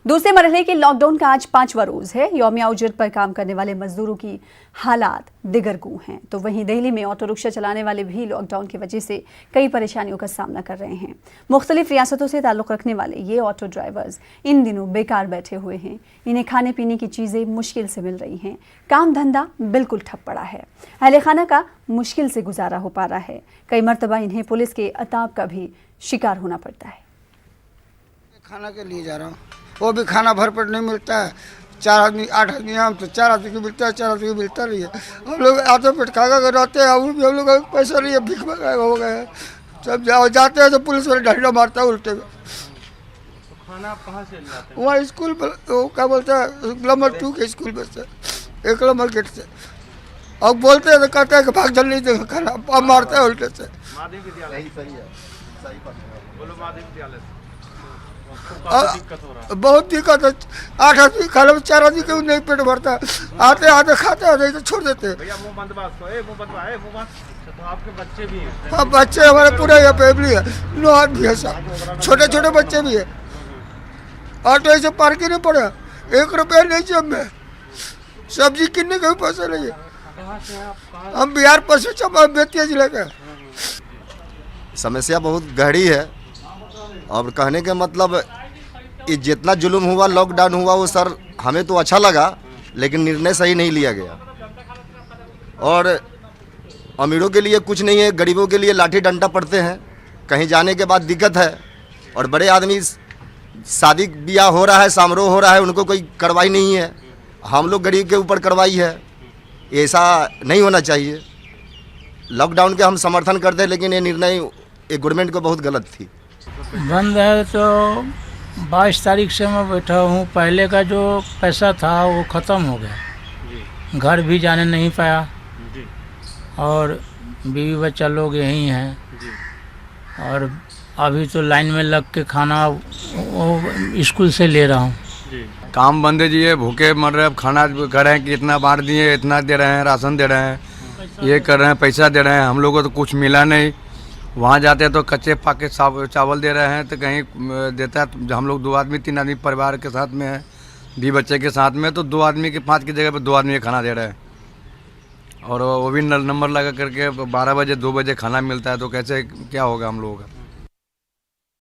दूसरे मरहले के लॉकडाउन का आज 5वां रोज है। यौमिया उजरत पर काम करने वाले मजदूरों की हालात दिगरगू हैं, तो वहीं दिल्ली में ऑटो रिक्शा चलाने वाले भी लॉकडाउन की वजह से कई परेशानियों का सामना कर रहे हैं। मुख्तलिफ रियासतों से ताल्लुक़ रखने वाले ये ऑटो ड्राइवर्स इन दिनों बेकार बैठे हुए हैं। इन्हें खाने पीने की चीज़ें मुश्किल से मिल रही हैं। काम धंधा बिल्कुल ठप पड़ा है। अहले खाना का मुश्किल से गुजारा हो पा रहा है। कई मरतबा इन्हें पुलिस के अताब का भी शिकार होना पड़ता है। खाना के लिए जा रहा हूँ, वो भी खाना भरपेट नहीं मिलता है। 4 आदमी 8 आदमी हम तो 4 आदमी को मिलता है, 4 आदमी को मिलता नहीं है। हम लोग आधे पेट खागा कर रहते हैं, हम लोग का पैसा नहीं है, भीख मंगाए हो गए। सब जाते हैं तो पुलिस वाले डंडा मारता है उल्टे में। तो खाना आप कहाँ से लाते हैं? वहाँ स्कूल पर क्या बोलता है नंबर 2 के स्कूल में से, 1 नंबर गेट से। और बोलते हैं तो कहते हैं कि भाग जल नहीं देगा खाना, अब मारता है उल्टे से। माध्यमिक विद्यालय सही है, सही बोलो। माध्यमिक विद्यालय बहुत दिक्कत है। 8 आदमी खा लो, 4 आदमी क्यों नहीं पेट भरता। आते आते खाते आते तो छोड़ देते। भैया मुंह बंद बात को, मुंह बंद बात, मुंह बंद। तो आपके बच्चे भी हैं? हाँ, बच्चे हमारे पूरे यहाँ फैमिली है, 9 आदमी है सब, छोटे छोटे बच्चे भी है। ऑटो ऐसे पार्क ही नहीं पड़ा, 1 रुपया नहीं जेब में, सब्जी किनने का भी पैसा नहीं है। हम बिहार पश्चिम चंपारण बेतिया जिले का। समस्या बहुत गहरी है और कहने के मतलब ये जितना जुल्म हुआ, लॉकडाउन हुआ, वो सर हमें तो अच्छा लगा, लेकिन निर्णय सही नहीं लिया गया। और अमीरों के लिए कुछ नहीं है, गरीबों के लिए लाठी डंडा पड़ते हैं, कहीं जाने के बाद दिक्कत है। और बड़े आदमी शादी ब्याह हो रहा है, समारोह हो रहा है, उनको कोई कार्रवाई नहीं है। हम लोग गरीब के ऊपर कार्रवाई है, ऐसा नहीं होना चाहिए। लॉकडाउन के हम समर्थन करते हैं, लेकिन ये निर्णय गवर्नमेंट को बहुत गलत थी। बंद है तो 22 तारीख से मैं बैठा हूँ। पहले का जो पैसा था वो ख़त्म हो गया, घर भी जाने नहीं पाया और बीवी बच्चा लोग यहीं हैं। और अभी तो लाइन में लग के खाना वो स्कूल से ले रहा हूँ। काम बंद है जी, ये भूखे मर रहे हैं। अब खाना कर रहे हैं कि इतना बांट दिए, इतना दे रहे हैं, राशन दे रहे हैं, ये कर रहे हैं, पैसा दे रहे हैं। हम लोग को तो कुछ मिला नहीं। वहाँ जाते हैं तो कच्चे पाके चावल दे रहे हैं, तो कहीं देता है। हम लोग 2 आदमी 3 आदमी परिवार के साथ में है, 2 बच्चे के साथ में, तो 2 आदमी के 5 की जगह पर 2 आदमी का खाना दे रहे हैं। और वो भी नंबर लगा करके 12 बजे 2 बजे खाना मिलता है, तो कैसे क्या होगा हम लोगों का।